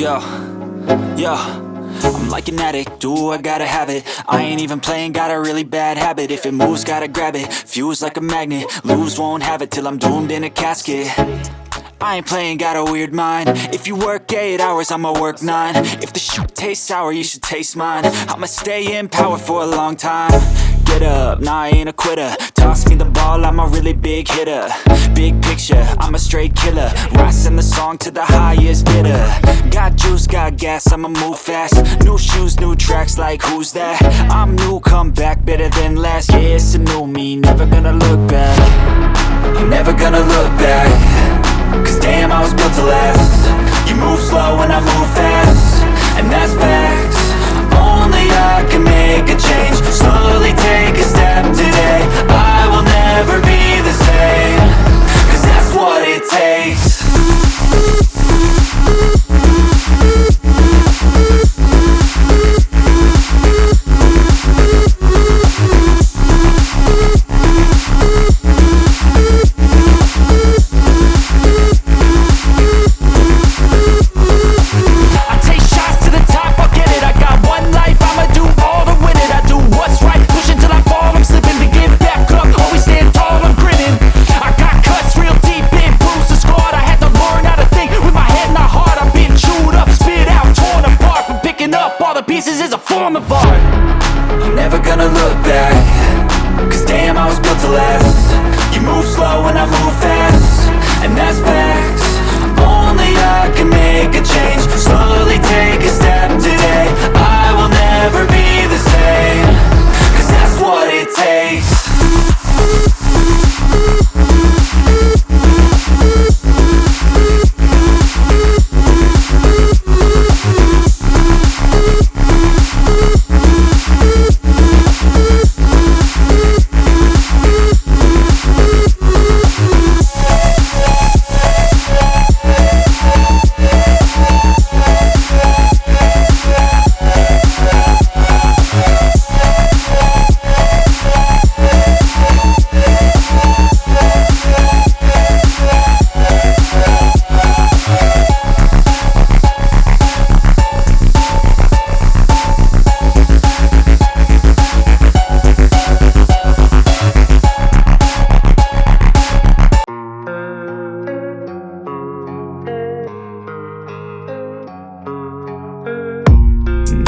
Yo, yo, I'm like an addict, do I gotta have it. I ain't even playing, got a really bad habit. If it moves, gotta grab it, fuse like a magnet. Lose, won't have it till I'm doomed in a casket. I ain't playing, got a weird mind. If you work 8 hours, I'ma work 9. If the shit tastes sour, you should taste mine. I'ma stay in power for a long time. Get up, nah, I ain't a quitter. Toss me the ball, I'm a really big hitter. Big picture, I'm a straight killer. Rising the song to the highest bidder. Got juice, got gas, I'ma move fast. New shoes, new tracks, like who's that? I'm new, come back, better than last. Yeah, it's a new me, never gonna look back. I'm never gonna look back. Cause damn, I was built to last. You move slow and I move fast, and that's facts. Only I can make a change. Slowly take a step today. I will never be the same. Cause that's what it takes. Pieces is a form of art. I'm never gonna look back. Cause damn, I was built to last. You move slow and I move fast, and that's facts. Only I can make a change. Slowly take a step today. I will never be the same. Cause that's what it takes.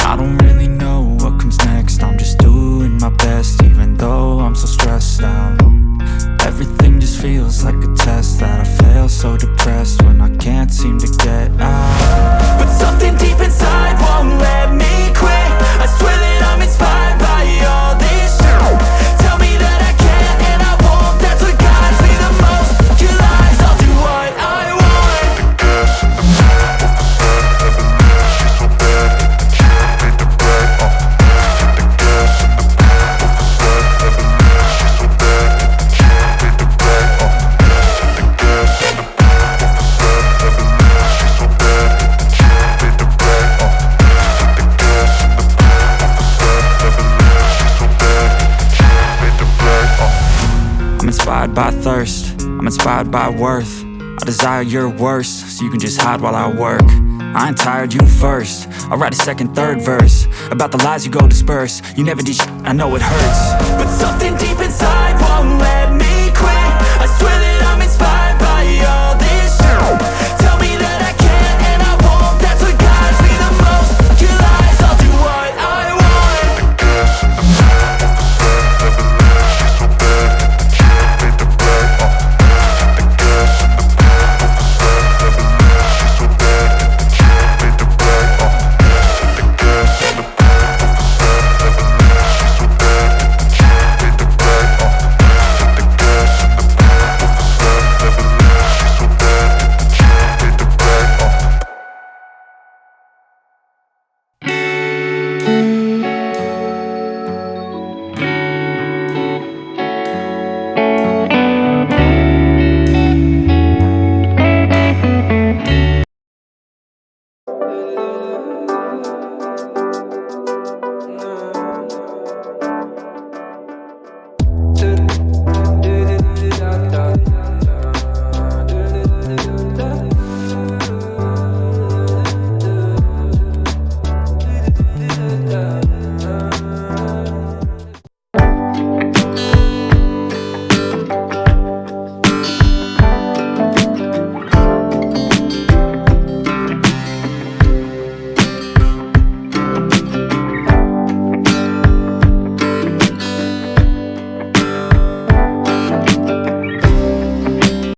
I don't really know what comes next. I'm just doing my best, even though I'm so stressed out. Everything just feels like a test that I fail, so depressed when I can't seem to get out. But something deep inside won't let me quit. I swear that I'm inspired by all this shit. Tell me that I can and I won't. That's what guides me the most. Your lies, I'll do what I want. I'm inspired by thirst, I'm inspired by worth. I desire your worst, so you can just hide while I work. I ain't tired, you first. I'll write a second, third verse about the lies you go disperse. You never did shit, I know it hurts. But something deep inside